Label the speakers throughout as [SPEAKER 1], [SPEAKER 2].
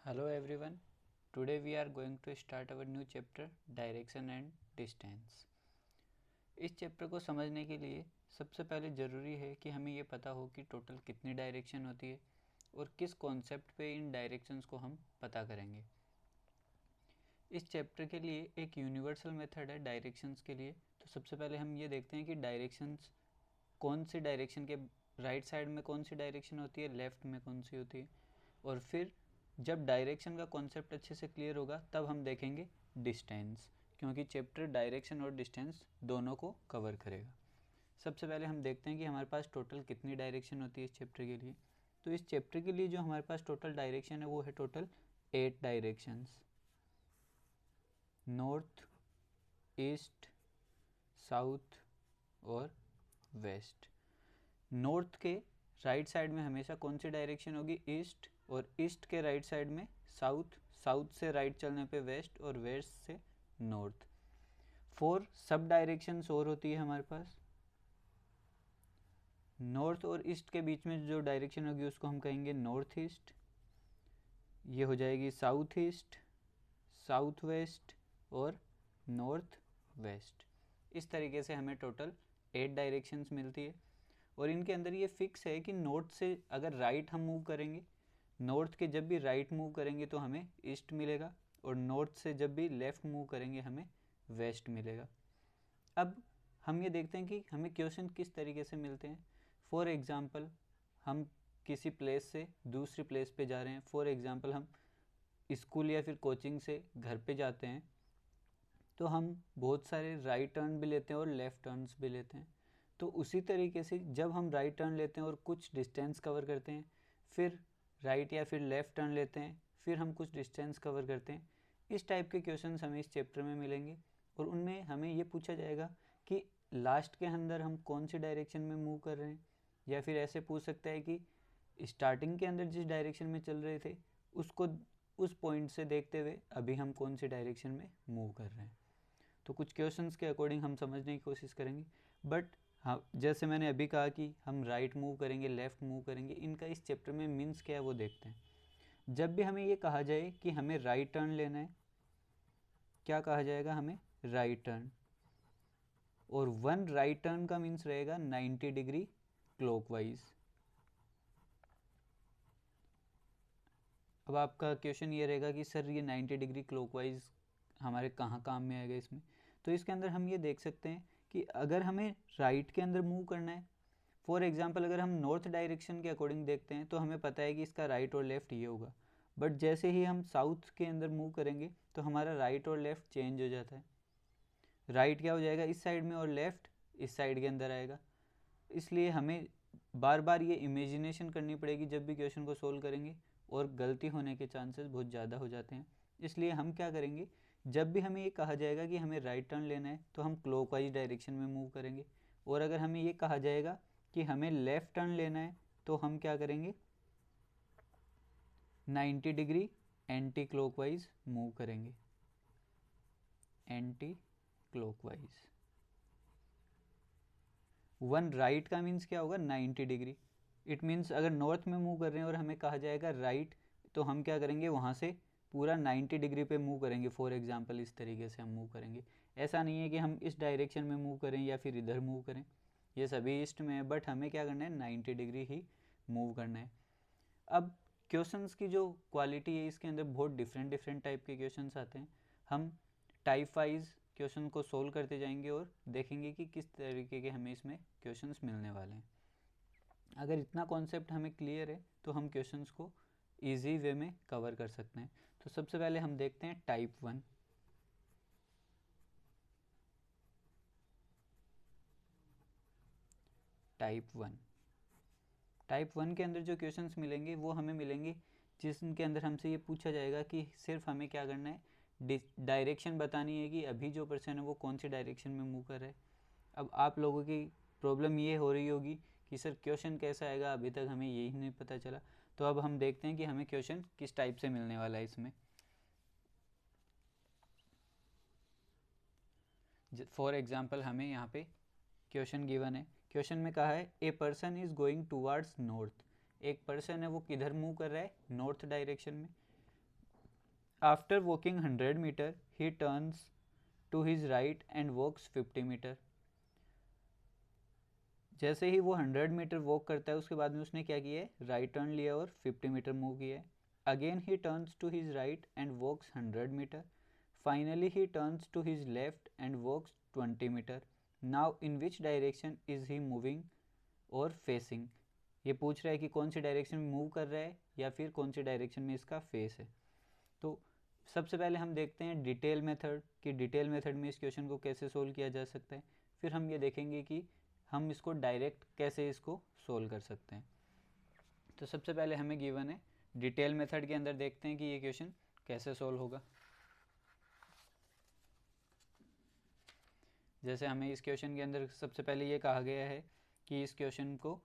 [SPEAKER 1] Hello everyone. Today we are going to start our new chapter Direction and Distance. इस chapter को समझने के लिए सबसे पहले ज़रूरी है कि हमें ये पता हो कि टोटल कितनी डायरेक्शन होती है और किस कॉन्सेप्ट पे इन डायरेक्शंस को हम पता करेंगे। इस चैप्टर के लिए एक यूनिवर्सल मेथड है डायरेक्शंस के लिए। तो सबसे पहले हम ये देखते हैं कि डायरेक्शंस कौन सी डायरेक्शन के राइट साइड में कौन सी डायरेक्शन होती है, लेफ़्ट में कौन सी होती है, और फिर जब डायरेक्शन का कॉन्सेप्ट अच्छे से क्लियर होगा तब हम देखेंगे डिस्टेंस, क्योंकि चैप्टर डायरेक्शन और डिस्टेंस दोनों को कवर करेगा। सबसे पहले हम देखते हैं कि हमारे पास टोटल कितनी डायरेक्शन होती है इस चैप्टर के लिए। तो इस चैप्टर के लिए जो हमारे पास टोटल डायरेक्शन है वो है total 8 directions: north, east, south और वेस्ट। नॉर्थ के राइट साइड में हमेशा कौन सी डायरेक्शन होगी? ईस्ट, और ईस्ट के राइट साइड में साउथ, साउथ से राइट चलने पे वेस्ट, और वेस्ट से नॉर्थ। 4 सब डायरेक्शंस और होती है हमारे पास। नॉर्थ और ईस्ट के बीच में जो डायरेक्शन होगी उसको हम कहेंगे नॉर्थ ईस्ट। ये हो जाएगी साउथ ईस्ट, साउथ वेस्ट और नॉर्थ वेस्ट। इस तरीके से हमें टोटल 8 डायरेक्शंस मिलती है। और इनके अंदर ये फिक्स है कि नॉर्थ से अगर राइट हम मूव करेंगे, नॉर्थ के जब भी राइट मूव करेंगे तो हमें ईस्ट मिलेगा, और नॉर्थ से जब भी लेफ़्ट मूव करेंगे हमें वेस्ट मिलेगा। अब हम ये देखते हैं कि हमें क्वेश्चन किस तरीके से मिलते हैं। फॉर एग्ज़ाम्पल हम किसी प्लेस से दूसरी प्लेस पे जा रहे हैं। फॉर एग्ज़ाम्पल हम स्कूल या फिर कोचिंग से घर पे जाते हैं, तो हम बहुत सारे राइट टर्न भी लेते हैं और लेफ़्ट टर्न्स भी लेते हैं। तो उसी तरीके से जब हम राइट टर्न लेते हैं और कुछ डिस्टेंस कवर करते हैं, फिर राइट या फिर लेफ़्ट टर्न लेते हैं, फिर हम कुछ डिस्टेंस कवर करते हैं, इस टाइप के क्वेश्चंस हमें इस चैप्टर में मिलेंगे। और उनमें हमें ये पूछा जाएगा कि लास्ट के अंदर हम कौन सी डायरेक्शन में मूव कर रहे हैं, या फिर ऐसे पूछ सकता है कि स्टार्टिंग के अंदर जिस डायरेक्शन में चल रहे थे उसको उस पॉइंट से देखते हुए अभी हम कौन सी डायरेक्शन में मूव कर रहे हैं। तो कुछ क्वेश्चंस के अकॉर्डिंग हम समझने की कोशिश करेंगे। बट हाँ, जैसे मैंने अभी कहा कि हम राइट मूव करेंगे, लेफ़्ट मूव करेंगे, इनका इस चैप्टर में मीन्स क्या है वो देखते हैं। जब भी हमें ये कहा जाए कि हमें राइट टर्न लेना है, क्या कहा जाएगा? हमें राइट टर्न। और 1 राइट टर्न का मीन्स रहेगा 90 डिग्री क्लॉकवाइज। अब आपका क्वेश्चन ये रहेगा कि सर ये 90 डिग्री क्लॉकवाइज हमारे कहाँ काम में आएगा इसमें? तो इसके अंदर हम ये देख सकते हैं कि अगर हमें राइट के अंदर मूव करना है, फॉर एग्जांपल अगर हम नॉर्थ डायरेक्शन के अकॉर्डिंग देखते हैं तो हमें पता है कि इसका राइट और लेफ़्ट ये होगा। बट जैसे ही हम साउथ के अंदर मूव करेंगे तो हमारा राइट और लेफ़्ट चेंज हो जाता है। राइट क्या हो जाएगा इस साइड में, और लेफ़्ट इस साइड के अंदर आएगा। इसलिए हमें बार बार ये इमेजिनेशन करनी पड़ेगी जब भी क्वेश्चन को सोल्व करेंगे, और गलती होने के चांसेस बहुत ज़्यादा हो जाते हैं। इसलिए हम क्या करेंगे, जब भी हमें ये कहा जाएगा कि हमें राइट टर्न लेना है तो हम क्लॉकवाइज डायरेक्शन में मूव करेंगे, और अगर हमें ये कहा जाएगा कि हमें लेफ़्ट टर्न लेना है तो हम क्या करेंगे, 90 डिग्री एंटी क्लॉकवाइज मूव करेंगे। Anti clockwise. 1 राइट का मीन्स क्या होगा? 90 डिग्री। इट मीन्स अगर नॉर्थ में मूव कर रहे हैं और हमें कहा जाएगा राइट, तो हम क्या करेंगे, वहाँ से पूरा 90 डिग्री पे मूव करेंगे। फॉर एग्जांपल इस तरीके से हम मूव करेंगे। ऐसा नहीं है कि हम इस डायरेक्शन में मूव करें या फिर इधर मूव करें, ये सभी ईस्ट में है, बट हमें क्या करना है, 90 डिग्री ही मूव करना है। अब क्वेश्चंस की जो क्वालिटी है इसके अंदर बहुत डिफरेंट डिफरेंट टाइप के क्वेश्चंस आते हैं। हम टाइप वाइज क्वेश्चन को सोल्व करते जाएंगे और देखेंगे कि किस तरीके के हमें इसमें क्वेश्चंस मिलने वाले हैं। अगर इतना कॉन्सेप्ट हमें क्लियर है तो हम क्वेश्चंस को इजी वे में कवर कर सकते हैं। तो सबसे पहले हम देखते हैं टाइप 1। टाइप 1 के अंदर जो क्वेश्चंस मिलेंगे वो हमें मिलेंगे जिसके अंदर हमसे ये पूछा जाएगा कि सिर्फ हमें क्या करना है, डायरेक्शन बतानी है कि अभी जो पर्सन है वो कौन सी डायरेक्शन में मूव कर रहा है। अब आप लोगों की प्रॉब्लम ये हो रही होगी कि सर क्वेश्चन कैसा आएगा, अभी तक हमें यही नहीं पता चला। तो अब हम देखते हैं कि हमें क्वेश्चन किस टाइप से मिलने वाला है इसमें। फॉर एग्जांपल हमें यहाँ पे क्वेश्चन गिवन है। क्वेश्चन में कहा है a person is going towards north. एक पर्सन है वो किधर मूव कर रहा है, नॉर्थ डायरेक्शन में। After walking 100 meter he turns to his right and walks 50 meter. जैसे ही वो 100 मीटर वॉक करता है उसके बाद में उसने क्या किया है, राइट टर्न लिया और 50 मीटर मूव किया है। Again he turns to his right and walks 100 meter. Finally he turns to his left and walks 20 meter. Now in which direction is he moving और फेसिंग। ये पूछ रहा है कि कौन सी डायरेक्शन में मूव कर रहा है या फिर कौन सी डायरेक्शन में इसका फेस है। तो सबसे पहले हम देखते हैं डिटेल मेथड कि डिटेल मेथड में इस क्वेश्चन को कैसे सोल्व किया जा सकता है। फिर हम ये देखेंगे कि हम इसको डायरेक्ट कैसे इसको सोल्व कर सकते हैं। तो सबसे पहले हमें गिवन है, डिटेल मेथड के अंदर देखते हैं कि ये क्वेश्चन कैसे सोल्व होगा। जैसे हमें इस क्वेश्चन के अंदर सबसे पहले ये कहा गया है कि इस क्वेश्चन को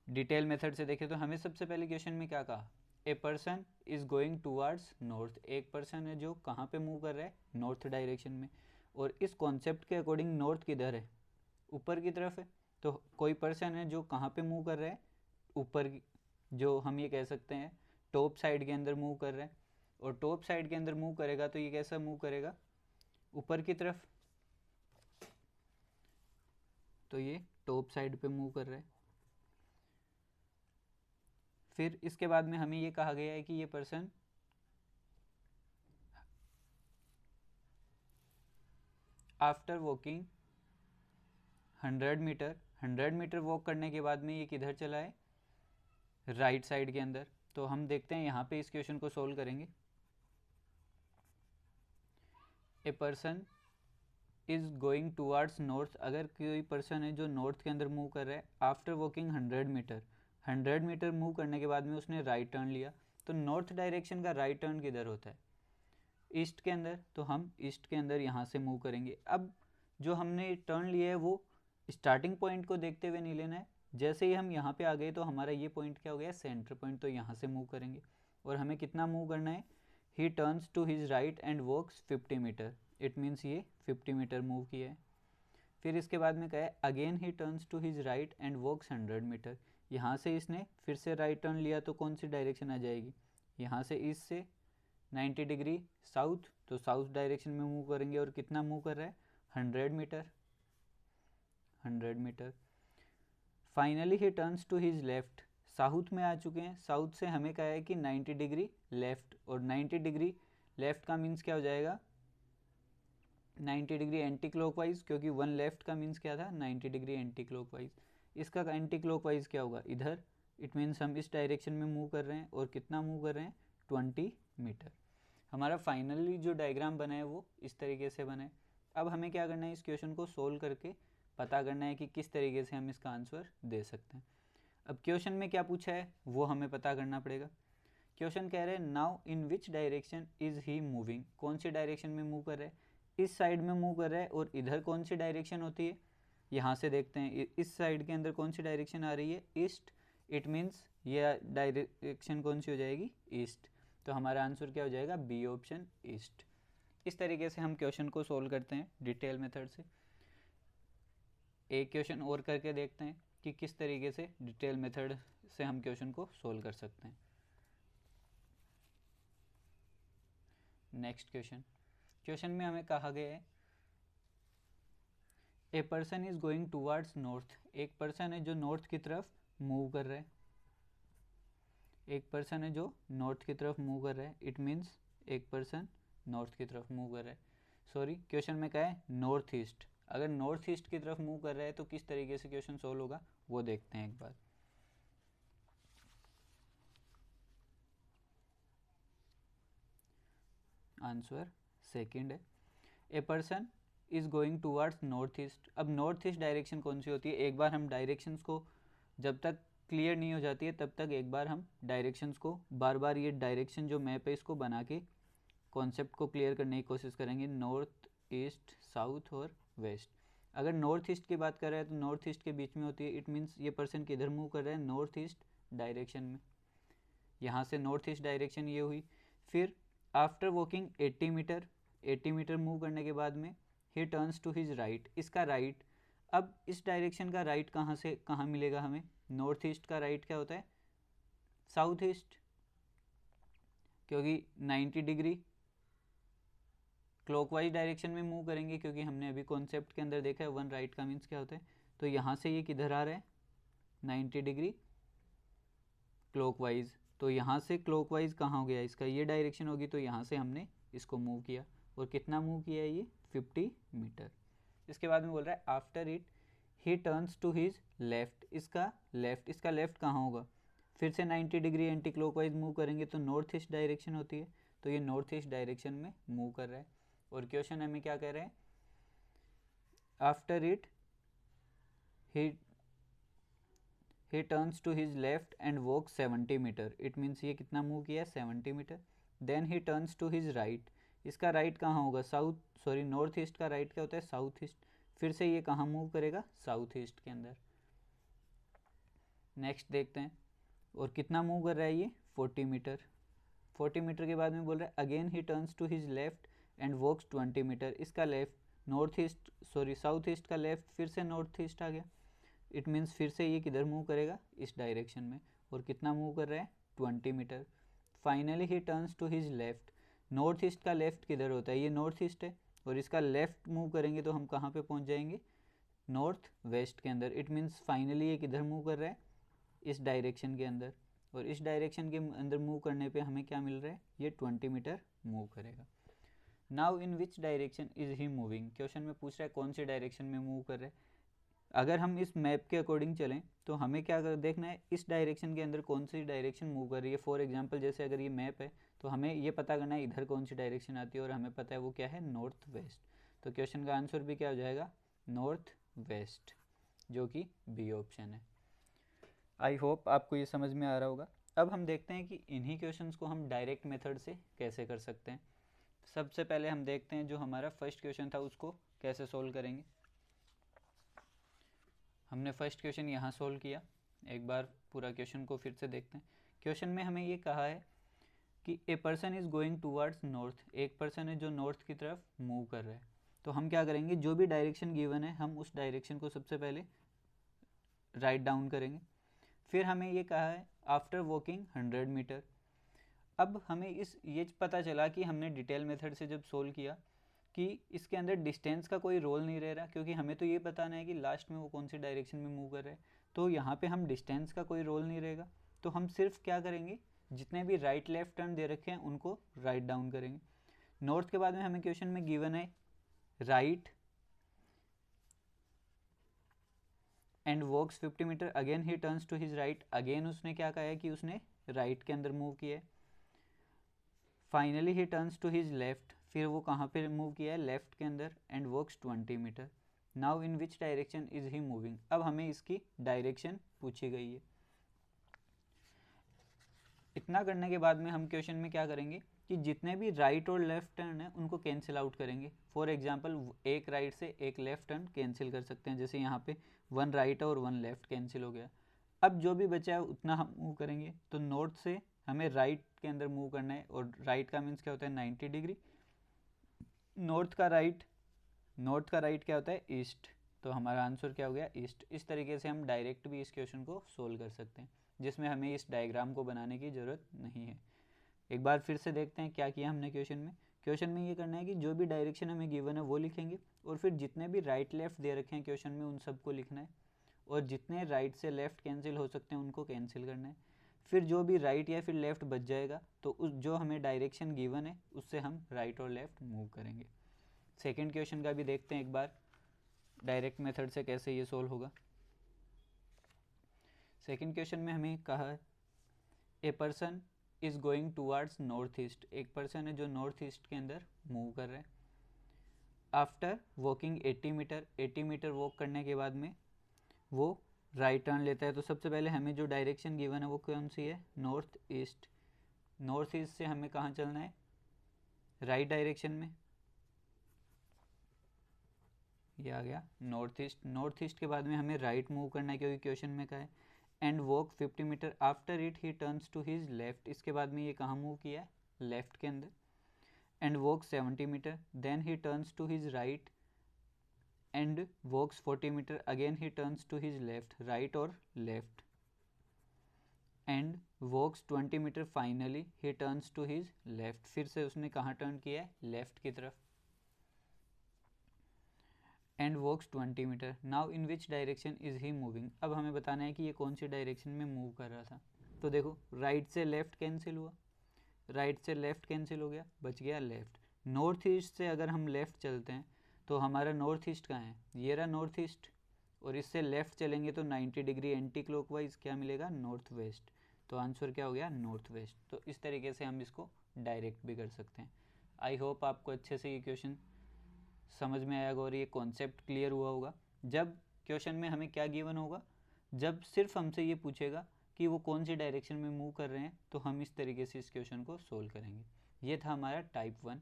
[SPEAKER 1] डिटेल मेथड से देखें तो हमें सबसे पहले क्वेश्चन में क्या कहा, a person is going towards north. एक पर्सन है जो कहाँ पे मूव कर रहा है, नॉर्थ डायरेक्शन में। और इस कॉन्सेप्ट के अकॉर्डिंग नॉर्थ किधर है, ऊपर की तरफ है। तो कोई पर्सन है जो कहाँ पे मूव कर रहा है, ऊपर की, जो हम ये कह सकते हैं टॉप साइड के अंदर मूव कर रहा है। और टॉप साइड के अंदर मूव करेगा तो ये कैसा मूव करेगा, ऊपर की तरफ। तो ये टॉप साइड पे मूव कर रहा है। फिर इसके बाद में हमें ये कहा गया है कि ये person after walking 100 meter walk करने के बाद में ये किधर चला है, राइट साइड के अंदर। तो हम देखते हैं यहाँ पे इस क्वेश्चन को सोल्व करेंगे। A person is going towards north. अगर कोई पर्सन है जो नॉर्थ के अंदर मूव कर रहा है, आफ्टर वॉकिंग 100 मीटर मूव करने के बाद में उसने राइट टर्न लिया। तो नॉर्थ डायरेक्शन का राइट टर्न किधर होता है, ईस्ट के अंदर। तो हम ईस्ट के अंदर यहाँ से मूव करेंगे। अब जो हमने टर्न लिया है वो स्टार्टिंग पॉइंट को देखते हुए नहीं लेना है। जैसे ही हम यहाँ पे आ गए तो हमारा ये पॉइंट क्या हो गया, सेंटर पॉइंट। तो यहाँ से मूव करेंगे और हमें कितना मूव करना है, he turns to his right and walks 50 meter. It means ये 50 मीटर मूव किया है। फिर इसके बाद में क्या है, again he turns to his right and walks 100 meter. यहाँ से इसने फिर से राइट टर्न लिया तो कौन सी डायरेक्शन आ जाएगी, यहाँ से ईस्ट से 90 डिग्री साउथ। तो साउथ डायरेक्शन में मूव करेंगे और कितना मूव कर रहा है, 100 meter. Finally he turns to his left. South में आ चुके हैं। साउथ से हमें कहा है कि 90 डिग्री लेफ्ट, और 90 डिग्री लेफ्ट का मीन्स क्या हो जाएगा, 90 डिग्री एंटी क्लॉकवाइज, क्योंकि वन लेफ्ट का मीन्स क्या था, 90 डिग्री एंटी क्लॉकवाइज। इसका एंटी क्लॉकवाइज क्या होगा, इधर। इट मीन्स हम इस डायरेक्शन में मूव कर रहे हैं और कितना मूव कर रहे हैं, 20 मीटर। हमारा फाइनली जो डायग्राम बना है वो इस तरीके से बना है। अब हमें क्या करना है, इस क्वेश्चन को सोल्व करके पता करना है कि किस तरीके से हम इसका आंसर दे सकते हैं। अब क्वेश्चन में क्या पूछा है वो हमें पता करना पड़ेगा। क्वेश्चन कह रहे हैं now in which direction is he moving. कौन सी डायरेक्शन में मूव कर रहा है, इस साइड में मूव कर रहा है। और इधर कौन सी डायरेक्शन होती है, यहाँ से देखते हैं इस साइड के अंदर कौन सी डायरेक्शन आ रही है, ईस्ट। इट मीन्स ये डायरेक्शन कौन सी हो जाएगी, ईस्ट। तो हमारा आंसर क्या हो जाएगा, बी ऑप्शन, ईस्ट। इस तरीके से हम क्वेश्चन को सोल्व करते हैं डिटेल मेथड से। एक क्वेश्चन और करके देखते हैं कि किस तरीके से डिटेल मेथड से हम क्वेश्चन को सोल्व कर सकते हैं। नेक्स्ट क्वेश्चन में हमें कहा गया है a person is going towards north. एक पर्सन है जो नॉर्थ की तरफ मूव कर रहा है। एक पर्सन है जो नॉर्थ की तरफ मूव कर रहा है। इट मीन्स एक पर्सन नॉर्थ की तरफ मूव कर रहा है। सॉरी, क्वेश्चन में क्या है, नॉर्थ ईस्ट। अगर नॉर्थ ईस्ट की तरफ मूव कर रहा है तो किस तरीके से क्वेश्चन सोल्व होगा वो देखते हैं एक बार। आंसर सेकंड है, a person is going towards north east. अब नॉर्थ ईस्ट डायरेक्शन कौन सी होती है, एक बार हम डायरेक्शंस को जब तक क्लियर नहीं हो जाती है तब तक एक बार हम डायरेक्शंस को बार बार, ये डायरेक्शन जो मैप है इसको बना के कॉन्सेप्ट को क्लियर करने की कोशिश करेंगे। नॉर्थ ईस्ट, साउथ और वेस्ट। अगर नॉर्थ ईस्ट की बात कर रहे हैं तो नॉर्थ ईस्ट के बीच में होती है। इट मीन्स ये पर्सन किधर मूव कर रहा है, नॉर्थ ईस्ट डायरेक्शन में। यहाँ से नॉर्थ ईस्ट डायरेक्शन ये हुई। फिर आफ्टर वॉकिंग 80 मीटर मूव करने के बाद में he turns to his right. इसका राइट, अब इस डायरेक्शन का राइट कहाँ से कहाँ मिलेगा हमें, नॉर्थ ईस्ट का राइट क्या होता है, साउथ ईस्ट, क्योंकि 90 डिग्री क्लॉकवाइज डायरेक्शन में मूव करेंगे, क्योंकि हमने अभी कॉन्सेप्ट के अंदर देखा है वन राइट का मीन्स क्या होता है। तो यहाँ से ये किधर आ रहा है 90 डिग्री क्लॉकवाइज, तो यहाँ से क्लॉकवाइज कहाँ हो गया, इसका ये डायरेक्शन होगी, तो यहाँ से हमने इसको मूव किया, और कितना मूव किया है ये 50 मीटर। इसके बाद में बोल रहा है after it he turns to his left, इसका लेफ्ट कहाँ होगा, फिर से 90 डिग्री एंटी क्लॉकवाइज मूव करेंगे तो नॉर्थ ईस्ट डायरेक्शन होती है, तो ये नॉर्थ ईस्ट डायरेक्शन में मूव कर रहा है। और क्वेश्चन हमें क्या कह रहे हैं, after it he turns to his left and walks 70 meter, it means ये कितना मूव किया है 70 metre. Then he turns to his right, इसका राइट कहाँ होगा नॉर्थ ईस्ट का राइट क्या होता है साउथ ईस्ट, फिर से ये कहाँ मूव करेगा साउथ ईस्ट के अंदर। नेक्स्ट देखते हैं, और कितना मूव कर रहा है ये 40 मीटर। 40 मीटर के बाद में बोल रहा है again he turns to his left and walks 20 meter, इसका साउथ ईस्ट का लेफ्ट फिर से नॉर्थ ईस्ट आ गया, इट मीन्स फिर से ये किधर मूव करेगा इस डायरेक्शन में, और कितना मूव कर रहा है 20 metre. Finally he turns to his left, north east का लेफ्ट किधर होता है, ये नॉर्थ ईस्ट है, और इसका लेफ्ट मूव करेंगे तो हम कहाँ पे पहुँच जाएंगे नॉर्थ वेस्ट के अंदर, इट मीन्स फाइनली ये किधर मूव कर रहा है इस डायरेक्शन के अंदर, और इस डायरेक्शन के अंदर मूव करने पे हमें क्या मिल रहा है ये 20 मीटर मूव करेगा। Now in which direction is he moving, question में पूछ रहा है कौन सी डायरेक्शन में मूव कर रहा है। अगर हम इस मैप के अकॉर्डिंग चलें तो हमें क्या देखना है इस डायरेक्शन के अंदर कौन सी डायरेक्शन मूव कर रही है। फॉर एग्जांपल जैसे अगर ये मैप है तो हमें ये पता करना है इधर कौन सी डायरेक्शन आती है, और हमें पता है वो क्या है नॉर्थ वेस्ट, तो क्वेश्चन का आंसर भी क्या हो जाएगा नॉर्थ वेस्ट, जो कि बी ऑप्शन है। आई होप आपको ये समझ में आ रहा होगा। अब हम देखते हैं कि इन्हीं क्वेश्चंस को हम डायरेक्ट मेथड से कैसे कर सकते हैं। सबसे पहले हम देखते हैं जो हमारा फर्स्ट क्वेश्चन था उसको कैसे सोल्व करेंगे। हमने फर्स्ट क्वेश्चन यहाँ सोल्व किया, एक बार पूरा क्वेश्चन को फिर से देखते हैं। क्वेश्चन में हमें ये कहा है कि ए person is going towards north, एक पर्सन है जो नॉर्थ की तरफ मूव कर रहा है, तो हम क्या करेंगे जो भी डायरेक्शन गिवन है हम उस डायरेक्शन को सबसे पहले राइट डाउन करेंगे। फिर हमें ये कहा है आफ्टर वॉकिंग 100 मीटर। अब हमें ये पता चला कि हमने डिटेल मेथड से जब सोल्व किया कि इसके अंदर डिस्टेंस का कोई रोल नहीं रह रहा, क्योंकि हमें तो ये बताना है कि लास्ट में वो कौन सी डायरेक्शन में मूव कर रहा है, तो यहाँ पे हम डिस्टेंस का कोई रोल नहीं रहेगा, तो हम सिर्फ क्या करेंगे जितने भी राइट लेफ्ट टर्न दे रखे हैं उनको राइट डाउन करेंगे। नॉर्थ के बाद में हमें क्वेश्चन में गिवन है right and walks 50 meter, again he turns to his right, again उसने क्या कहा है कि उसने राइट के अंदर मूव किया है। Finally he turns to his left, फिर वो कहाँ पे मूव किया है लेफ्ट के अंदर, and walks 20 meter. Now in which direction is he moving, अब हमें इसकी डायरेक्शन पूछी गई है। इतना करने के बाद में हम क्वेश्चन में क्या करेंगे कि जितने भी राइट और लेफ्ट टर्न है उनको कैंसिल आउट करेंगे। फॉर एग्जांपल एक राइट से एक लेफ्ट टर्न कैंसिल कर सकते हैं, जैसे यहाँ पे 1 राइट और 1 लेफ्ट कैंसिल हो गया। अब जो भी बचा है उतना हम मूव करेंगे, तो नॉर्थ से हमें राइट के अंदर मूव करना है, और राइट का मीन्स क्या होता है 90 डिग्री। नॉर्थ का राइट क्या होता है ईस्ट, तो हमारा आंसर क्या हो गया ईस्ट। इस तरीके से हम डायरेक्ट भी इस क्वेश्चन को सोल्व कर सकते हैं, जिसमें हमें इस डायग्राम को बनाने की ज़रूरत नहीं है। एक बार फिर से देखते हैं क्या किया हमने क्वेश्चन में ये करना है कि जो भी डायरेक्शन हमें गिवन है वो लिखेंगे, और फिर जितने भी राइट लेफ्ट दे रखे हैं क्वेश्चन में उन सबको लिखना है, और जितने राइट से लेफ्ट कैंसिल हो सकते हैं उनको कैंसिल करना है। फिर जो भी राइट या फिर लेफ्ट बच जाएगा तो उस जो हमें डायरेक्शन गिवन है उससे हम राइट और लेफ्ट मूव करेंगे। सेकेंड क्वेश्चन का भी देखते हैं एक बार डायरेक्ट मेथड से कैसे ये सोल्व होगा। सेकेंड क्वेश्चन में हमें कहा है a person is going towards north east, एक पर्सन है जो नॉर्थ ईस्ट के अंदर मूव कर रहा है। आफ्टर वॉकिंग 80 मीटर वॉक करने के बाद में वो राइट टर्न लेता है, तो सबसे पहले हमें जो डायरेक्शन गिवन है वो कौन सी है नॉर्थ ईस्ट। नॉर्थ ईस्ट से हमें कहाँ चलना है राइट डायरेक्शन में, ये आ गया नॉर्थ ईस्ट के बाद में हमें राइट मूव करना है क्योंकि क्वेश्चन में कहा है and walk 50 meter, after it he turns to his left, इसके बाद में ये कहाँ मूव किया है लेफ्ट के अंदर, and walk 70 metre, then he turns to his right and walks 40 metre, again he turns to his left, right और left, and walks 20 metre, finally he turns to his left, फिर से उसने कहाँ turn किया है left की तरफ। And walks 20 meter. Now in which direction is he moving. अब हमें बताना है कि ये कौन सी डायरेक्शन में मूव कर रहा था। तो देखो राइट से लेफ्ट कैंसिल हुआ, राइट से लेफ्ट कैंसिल हो गया, बच गया लेफ्ट। नॉर्थ ईस्ट से अगर हम लेफ्ट चलते हैं तो हमारा नॉर्थ ईस्ट कहाँ है, ये रहा नॉर्थ ईस्ट, और इससे लेफ्ट चलेंगे तो 90 डिग्री एंटी क्लॉकवाइज क्या मिलेगा, नॉर्थ वेस्ट। तो आंसर क्या हो गया, नॉर्थ वेस्ट। तो इस तरीके से हम इसको डायरेक्ट भी कर सकते हैं। आई होप आपको अच्छे से ये क्वेश्चन समझ में आएगा और ये कॉन्सेप्ट क्लियर हुआ होगा। जब क्वेश्चन में हमें क्या गिवन होगा, जब सिर्फ हमसे ये पूछेगा कि वो कौन सी डायरेक्शन में मूव कर रहे हैं, तो हम इस तरीके से इस क्वेश्चन को सोल्व करेंगे। ये था हमारा टाइप 1।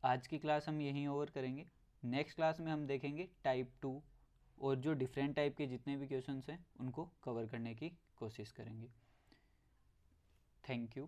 [SPEAKER 1] आज की क्लास हम यहीं ओवर करेंगे। नेक्स्ट क्लास में हम देखेंगे टाइप 2 और जो डिफरेंट टाइप के जितने भी क्वेश्चंस हैं उनको कवर करने की कोशिश करेंगे। Thank you.